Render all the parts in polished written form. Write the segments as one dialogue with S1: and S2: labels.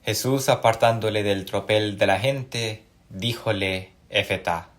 S1: Jesús, apartándole del tropel de la gente, díjole: Efetá,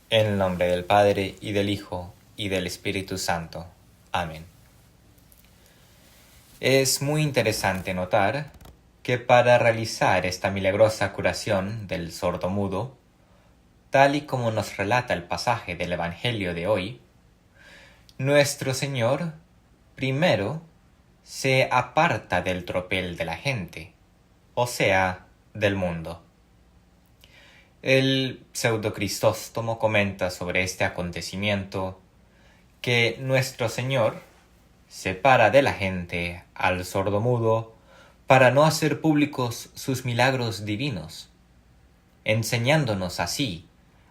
S1: en el nombre del Padre, y del Hijo, y del Espíritu Santo. Amén. Es muy interesante notar que para realizar esta milagrosa curación del sordomudo, tal y como nos relata el pasaje del Evangelio de hoy, nuestro Señor primero se aparta del tropel de la gente, o sea, del mundo. El Pseudo-Crisóstomo comenta sobre este acontecimiento que nuestro Señor separa de la gente al sordomudo para no hacer públicos sus milagros divinos, enseñándonos así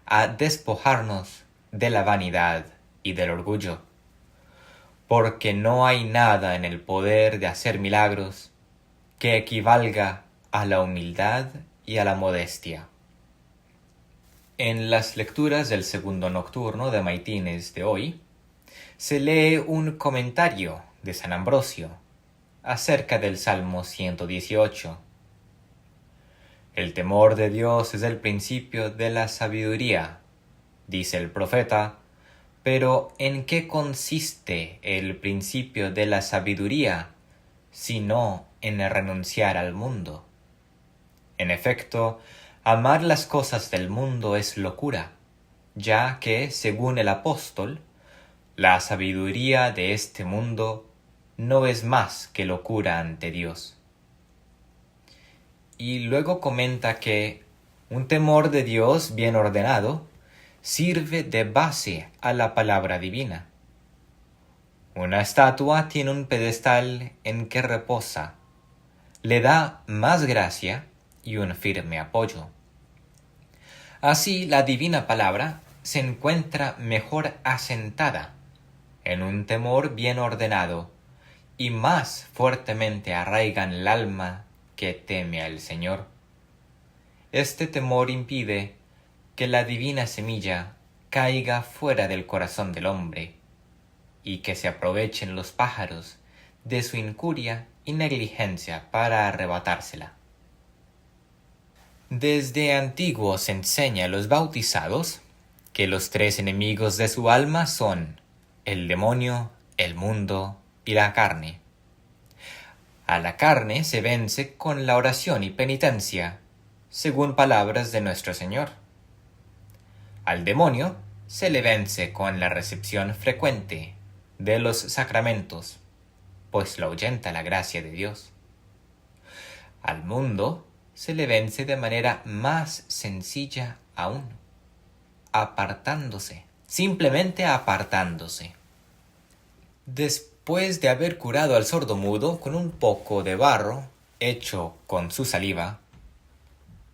S1: a despojarnos de la vanidad y del orgullo, porque no hay nada en el poder de hacer milagros que equivalga a la humildad y a la modestia. En las lecturas del segundo nocturno de Maitines de hoy, se lee un comentario de San Ambrosio acerca del Salmo 118. El temor de Dios es el principio de la sabiduría, dice el profeta, pero ¿en qué consiste el principio de la sabiduría, sino en renunciar al mundo? En efecto, amar las cosas del mundo es locura, ya que, según el apóstol, la sabiduría de este mundo no es más que locura ante Dios. Y luego comenta que un temor de Dios bien ordenado sirve de base a la palabra divina. Una estatua tiene un pedestal en que reposa, le da más gracia y un firme apoyo. Así, la divina palabra se encuentra mejor asentada en un temor bien ordenado y más fuertemente arraiga en el alma que teme al Señor. Este temor impide que la divina semilla caiga fuera del corazón del hombre y que se aprovechen los pájaros de su incuria y negligencia para arrebatársela. Desde antiguo se enseña a los bautizados que los tres enemigos de su alma son el demonio, el mundo y la carne. A la carne se vence con la oración y penitencia, según palabras de nuestro Señor. Al demonio se le vence con la recepción frecuente de los sacramentos, pues lo ahuyenta la gracia de Dios. Al mundo se le vence de manera más sencilla aún, apartándose, simplemente apartándose. Después de haber curado al sordomudo con un poco de barro hecho con su saliva,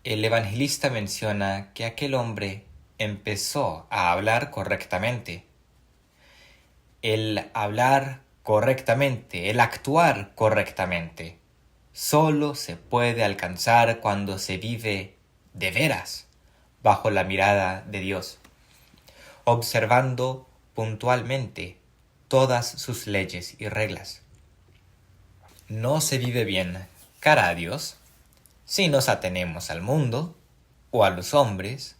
S1: el evangelista menciona que aquel hombre empezó a hablar correctamente. El hablar correctamente, el actuar correctamente, solo se puede alcanzar cuando se vive de veras bajo la mirada de Dios, observando puntualmente todas sus leyes y reglas. No se vive bien cara a Dios si nos atenemos al mundo, o a los hombres,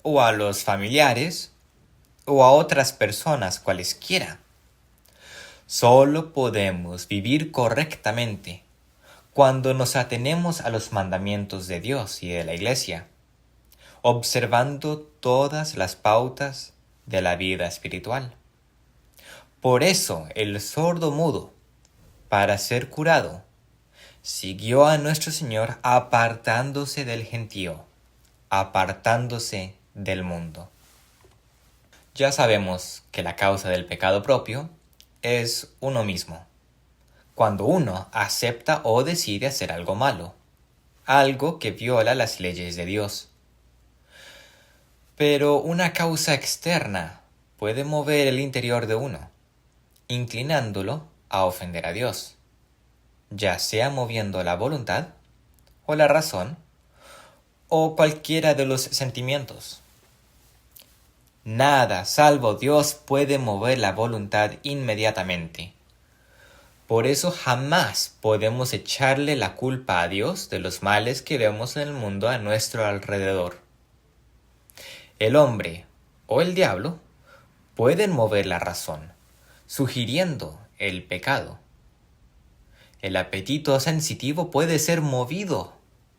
S1: o a los familiares, o a otras personas cualesquiera. Solo podemos vivir correctamente cuando nos atenemos a los mandamientos de Dios y de la Iglesia, observando todas las pautas de la vida espiritual. Por eso el sordo mudo, para ser curado, siguió a nuestro Señor apartándose del gentío, apartándose del mundo. Ya sabemos que la causa del pecado propio es uno mismo, cuando uno acepta o decide hacer algo malo, algo que viola las leyes de Dios. Pero una causa externa puede mover el interior de uno, inclinándolo a ofender a Dios, ya sea moviendo la voluntad o la razón o cualquiera de los sentimientos. Nada salvo Dios puede mover la voluntad inmediatamente, Por eso jamás podemos echarle la culpa a Dios de los males que vemos en el mundo a nuestro alrededor. El hombre o el diablo pueden mover la razón, sugiriendo el pecado. El apetito sensitivo puede ser movido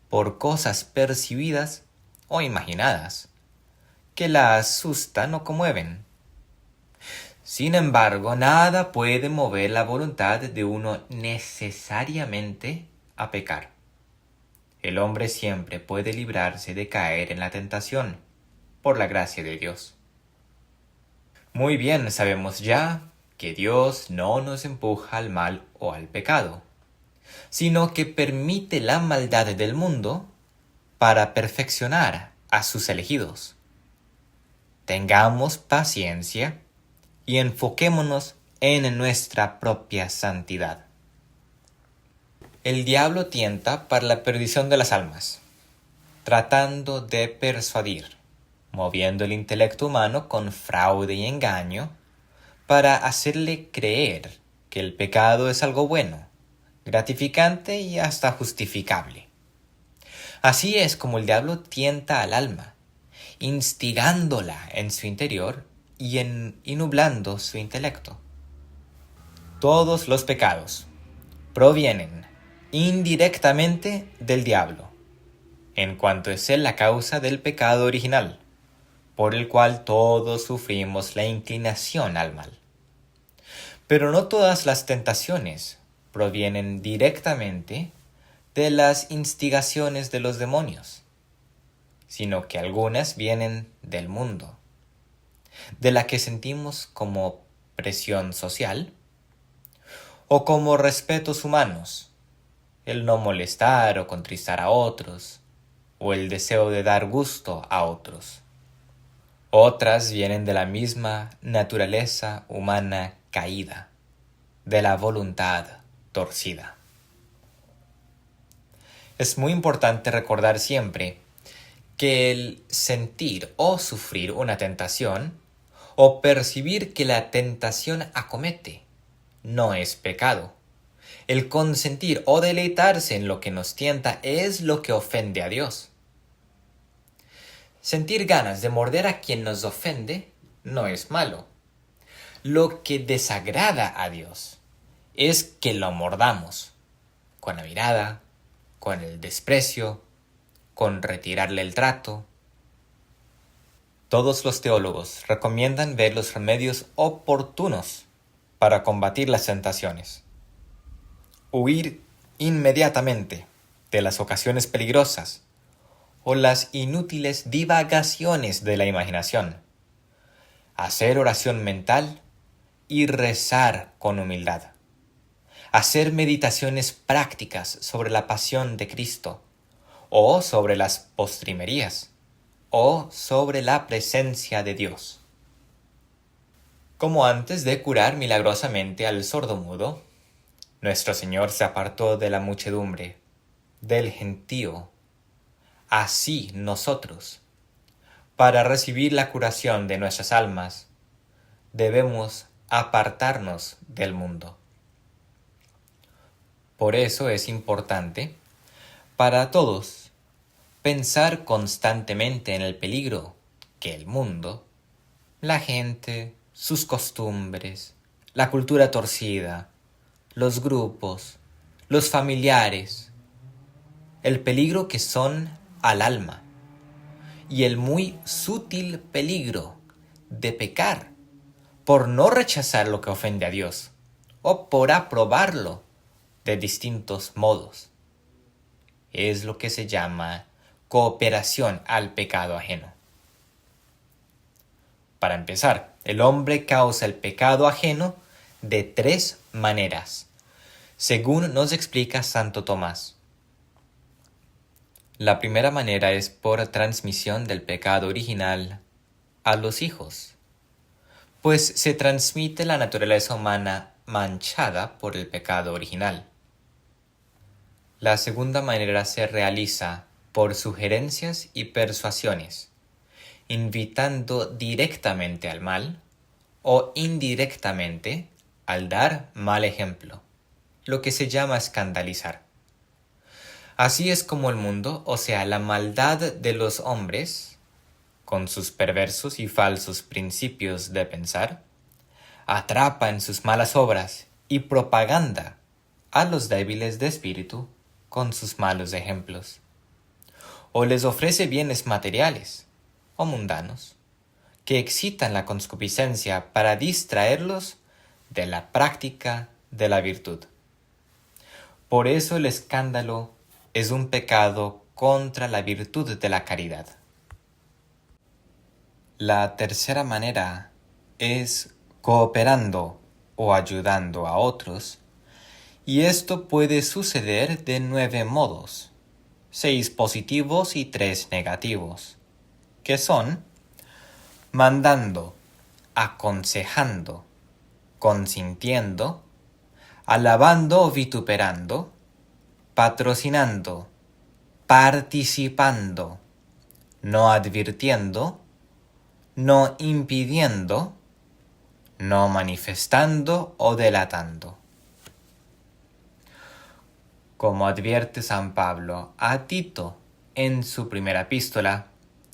S1: por cosas percibidas o imaginadas que la asustan o conmueven. Sin embargo, nada puede mover la voluntad de uno necesariamente a pecar. El hombre siempre puede librarse de caer en la tentación, por la gracia de Dios. Muy bien, sabemos ya que Dios no nos empuja al mal o al pecado, sino que permite la maldad del mundo para perfeccionar a sus elegidos. Tengamos paciencia y enfoquémonos en nuestra propia santidad. El diablo tienta para la perdición de las almas, tratando de persuadir, moviendo el intelecto humano con fraude y engaño para hacerle creer que el pecado es algo bueno, gratificante y hasta justificable. Así es como el diablo tienta al alma, instigándola en su interior y nublando su intelecto. Todos los pecados provienen indirectamente del diablo, en cuanto es él la causa del pecado original, por el cual todos sufrimos la inclinación al mal. Pero no todas las tentaciones provienen directamente de las instigaciones de los demonios, sino que algunas vienen del mundo, de la que sentimos como presión social o como respetos humanos, el no molestar o contristar a otros, o el deseo de dar gusto a otros. Otras vienen de la misma naturaleza humana caída, de la voluntad torcida. Es muy importante recordar siempre que el sentir o sufrir una tentación o percibir que la tentación acomete no es pecado. El consentir o deleitarse en lo que nos tienta es lo que ofende a Dios. Sentir ganas de morder a quien nos ofende no es malo. Lo que desagrada a Dios es que lo mordamos con la mirada, con el desprecio, con retirarle el trato. Todos los teólogos recomiendan ver los remedios oportunos para combatir las tentaciones. Huir inmediatamente de las ocasiones peligrosas o las inútiles divagaciones de la imaginación. Hacer oración mental y rezar con humildad. Hacer meditaciones prácticas sobre la pasión de Cristo, o sobre las postrimerías, o sobre la presencia de Dios. Como antes de curar milagrosamente al sordomudo, nuestro Señor se apartó de la muchedumbre, del gentío. Así nosotros, para recibir la curación de nuestras almas, debemos apartarnos del mundo. Por eso es importante, para todos, pensar constantemente en el peligro que el mundo, la gente, sus costumbres, la cultura torcida, los grupos, los familiares, el peligro que son al alma y el muy sutil peligro de pecar por no rechazar lo que ofende a Dios o por aprobarlo de distintos modos. Es lo que se llama cooperación al pecado ajeno. Para empezar, el hombre causa el pecado ajeno de 3 maneras, según nos explica Santo Tomás. La primera manera es por transmisión del pecado original a los hijos, pues se transmite la naturaleza humana manchada por el pecado original. La segunda manera se realiza por sugerencias y persuasiones, invitando directamente al mal o indirectamente al dar mal ejemplo. lo que se llama escandalizar. Así es como el mundo, o sea, la maldad de los hombres, con sus perversos y falsos principios de pensar, atrapa en sus malas obras y propaganda a los débiles de espíritu con sus malos ejemplos. O les ofrece bienes materiales o mundanos que excitan la concupiscencia para distraerlos de la práctica de la virtud. Por eso el escándalo es un pecado contra la virtud de la caridad. La tercera manera es cooperando o ayudando a otros, y esto puede suceder de 9 modos, 6 positivos y 3 negativos, que son mandando, aconsejando, consintiendo, alabando o vituperando, patrocinando, participando, no advirtiendo, no impidiendo, no manifestando o delatando. Como advierte San Pablo a Tito en su primera epístola,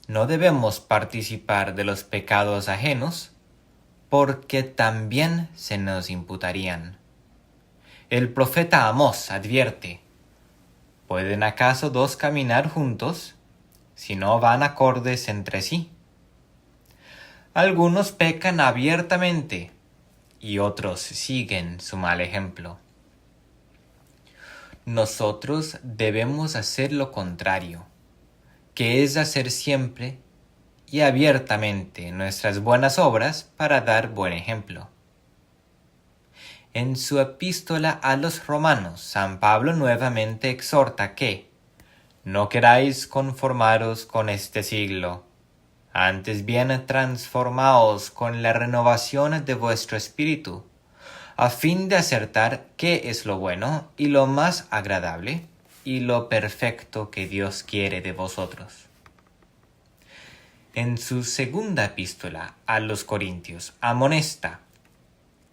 S1: no debemos participar de los pecados ajenos porque también se nos imputarían. El profeta Amós advierte: ¿pueden acaso dos caminar juntos si no van acordes entre sí? Algunos pecan abiertamente y otros siguen su mal ejemplo. Nosotros debemos hacer lo contrario, que es hacer siempre y abiertamente nuestras buenas obras para dar buen ejemplo. En su epístola a los Romanos, San Pablo nuevamente exhorta que no queráis conformaros con este siglo, antes bien transformaos con la renovación de vuestro espíritu, a fin de acertar qué es lo bueno y lo más agradable y lo perfecto que Dios quiere de vosotros. En su segunda epístola a los Corintios amonesta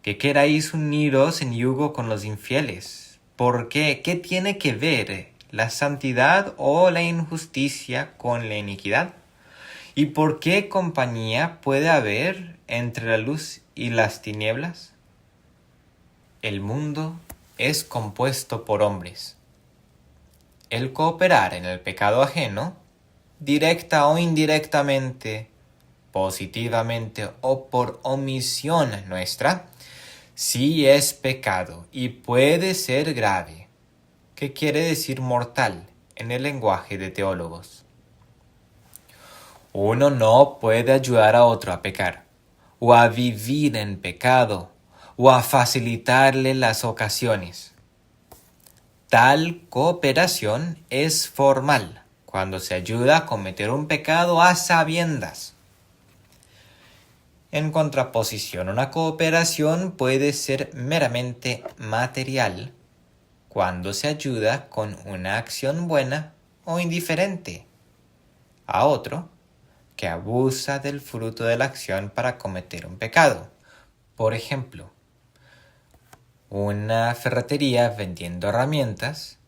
S1: que queráis uniros en yugo con los infieles. ¿Por qué? ¿Qué tiene que ver la santidad o la injusticia con la iniquidad? ¿Y por qué compañía puede haber entre la luz y las tinieblas? El mundo es compuesto por hombres. El cooperar en el pecado ajeno, directa o indirectamente, positivamente o por omisión nuestra, sí es pecado y puede ser grave, que quiere decir mortal en el lenguaje de teólogos. Uno no puede ayudar a otro a pecar, o a vivir en pecado, o a facilitarle las ocasiones. Tal cooperación es formal, cuando se ayuda a cometer un pecado a sabiendas. En contraposición, una cooperación puede ser meramente material, cuando se ayuda con una acción buena o indiferente a otro que abusa del fruto de la acción para cometer un pecado. Por ejemplo, una ferretería vendiendo herramientas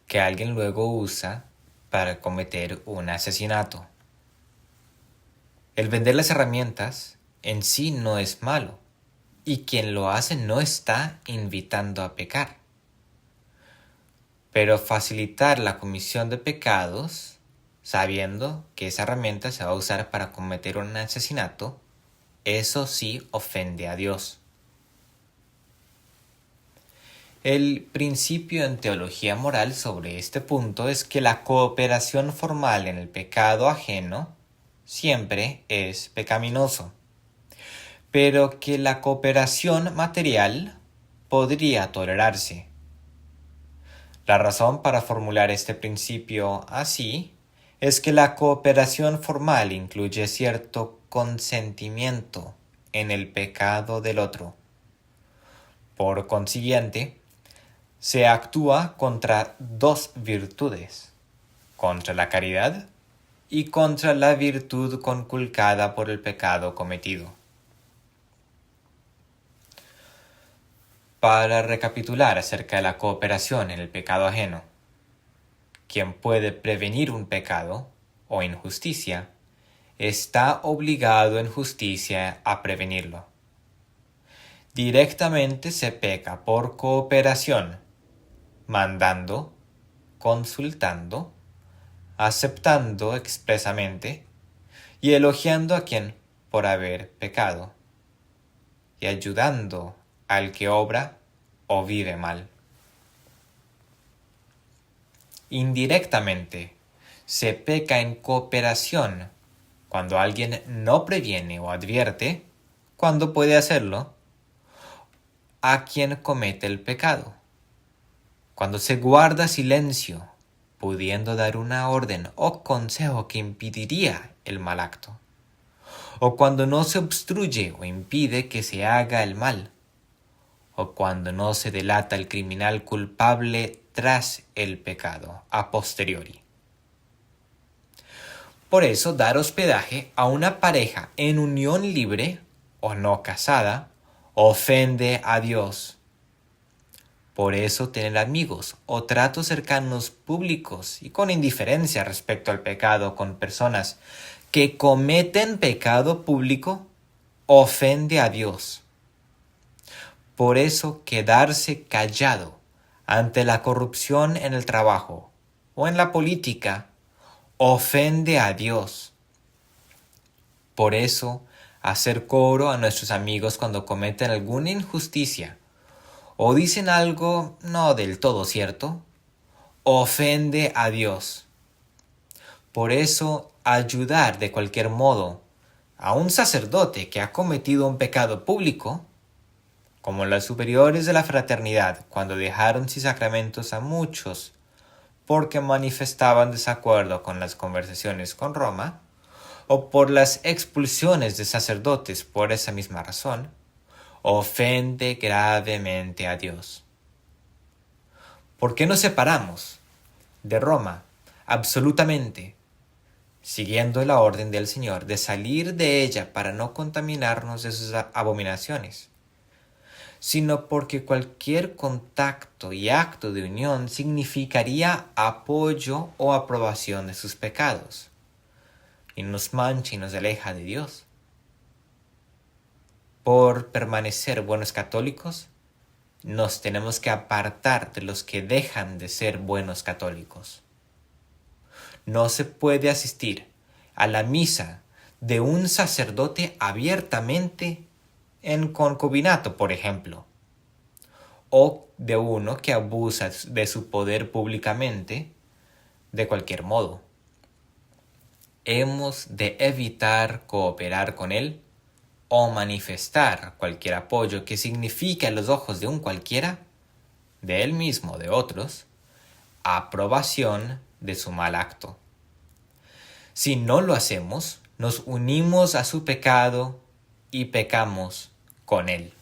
S1: que alguien luego usa para cometer un asesinato. El vender las herramientas en sí no es malo, y quien lo hace no está invitando a pecar. Pero facilitar la comisión de pecados, sabiendo que esa herramienta se va a usar para cometer un asesinato, eso sí ofende a Dios. El principio en teología moral sobre este punto es que la cooperación formal en el pecado ajeno siempre es pecaminoso, pero que la cooperación material podría tolerarse. La razón para formular este principio así es que la cooperación formal incluye cierto consentimiento en el pecado del otro. Por consiguiente, se actúa contra dos virtudes, contra la caridad y contra la virtud conculcada por el pecado cometido. para recapitular acerca de la cooperación en el pecado ajeno. Quien puede prevenir un pecado o injusticia está obligado en justicia a prevenirlo. Directamente se peca por cooperación, mandando, consultando, aceptando expresamente y elogiando a quien por haber pecado, y ayudando al que obra o vive mal. Indirectamente, se peca en cooperación cuando alguien no previene o advierte, cuando puede hacerlo, a quien comete el pecado. Cuando se guarda silencio, pudiendo dar una orden o consejo que impediría el mal acto. O cuando no se obstruye o impide que se haga el mal. O cuando no se delata al criminal culpable tras el pecado, a posteriori. Por eso, dar hospedaje a una pareja en unión libre o no casada ofende a Dios. Por eso, tener amigos o tratos cercanos públicos y con indiferencia respecto al pecado con personas que cometen pecado público ofende a Dios. Por eso, quedarse callado ante la corrupción en el trabajo o en la política ofende a Dios. Por eso, hacer coro a nuestros amigos cuando cometen alguna injusticia o dicen algo no del todo cierto, ofende a Dios. Por eso, ayudar de cualquier modo a un sacerdote que ha cometido un pecado público, como los superiores de la fraternidad cuando dejaron sin sacramentos a muchos porque manifestaban desacuerdo con las conversaciones con Roma, o por las expulsiones de sacerdotes por esa misma razón, ofende gravemente a Dios. ¿Por qué nos separamos de Roma absolutamente, siguiendo la orden del Señor de salir de ella para no contaminarnos de sus abominaciones? Sino porque cualquier contacto y acto de unión significaría apoyo o aprobación de sus pecados, y nos mancha y nos aleja de Dios. Por permanecer buenos católicos, nos tenemos que apartar de los que dejan de ser buenos católicos. No se puede asistir a la misa de un sacerdote abiertamente en concubinato, por ejemplo, o de uno que abusa de su poder públicamente, de cualquier modo. Hemos de evitar cooperar con él o manifestar cualquier apoyo que signifique a los ojos de un cualquiera, de él mismo o de otros, aprobación de su mal acto. Si no lo hacemos, nos unimos a su pecado y pecamos con él.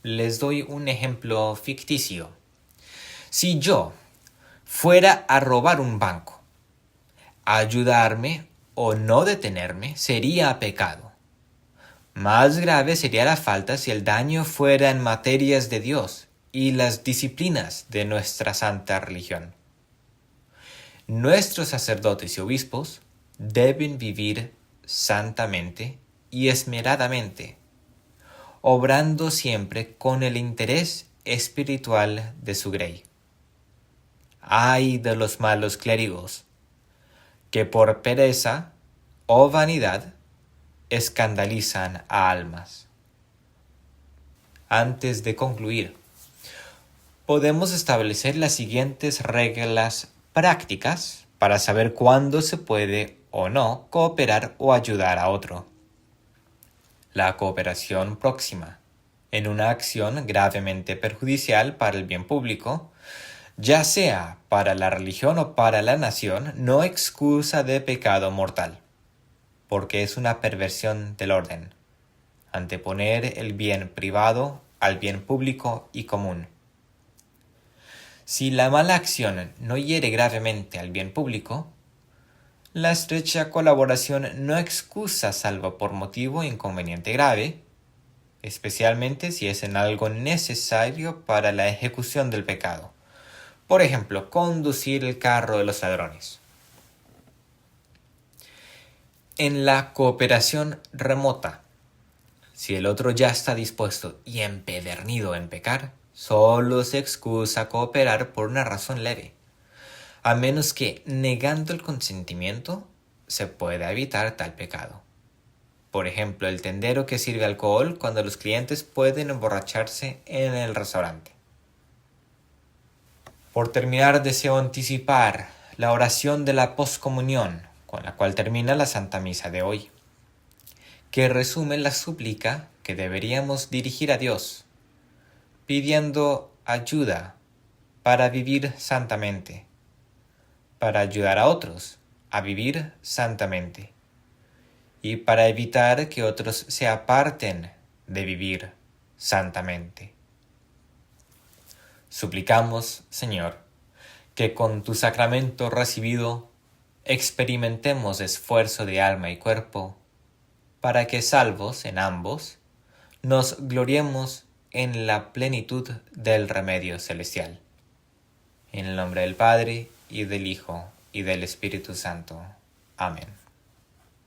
S1: Les doy un ejemplo ficticio. Si yo fuera a robar un banco, ayudarme o no detenerme sería pecado. Más grave sería la falta si el daño fuera en materias de Dios y las disciplinas de nuestra santa religión. Nuestros sacerdotes y obispos deben vivir santamente y esmeradamente, obrando siempre con el interés espiritual de su grey. Ay de los malos clérigos, que por pereza o vanidad escandalizan a almas. Antes de concluir, podemos establecer las siguientes reglas prácticas para saber cuándo se puede o no cooperar o ayudar a otro. La cooperación próxima en una acción gravemente perjudicial para el bien público, ya sea para la religión o para la nación, no excusa de pecado mortal, porque es una perversión del orden, anteponer el bien privado al bien público y común. Si la mala acción no hiere gravemente al bien público, la estrecha colaboración no excusa salvo por motivo inconveniente grave, especialmente si es en algo necesario para la ejecución del pecado. Por ejemplo, conducir el carro de los ladrones. En la cooperación remota, si el otro ya está dispuesto y empedernido en pecar, solo se excusa cooperar por una razón leve, a menos que, negando el consentimiento, se pueda evitar tal pecado. Por ejemplo, el tendero que sirve alcohol cuando los clientes pueden emborracharse en el restaurante. Por terminar, deseo anticipar la oración de la poscomunión, con la cual termina la Santa Misa de hoy, que resume la súplica que deberíamos dirigir a Dios, pidiendo ayuda para vivir santamente, para ayudar a otros a vivir santamente y para evitar que otros se aparten de vivir santamente. Suplicamos, Señor, que con tu sacramento recibido experimentemos esfuerzo de alma y cuerpo, para que, salvos en ambos, nos gloriemos en la plenitud del remedio celestial. En el nombre del Padre, y del Hijo, y del Espíritu Santo. Amén.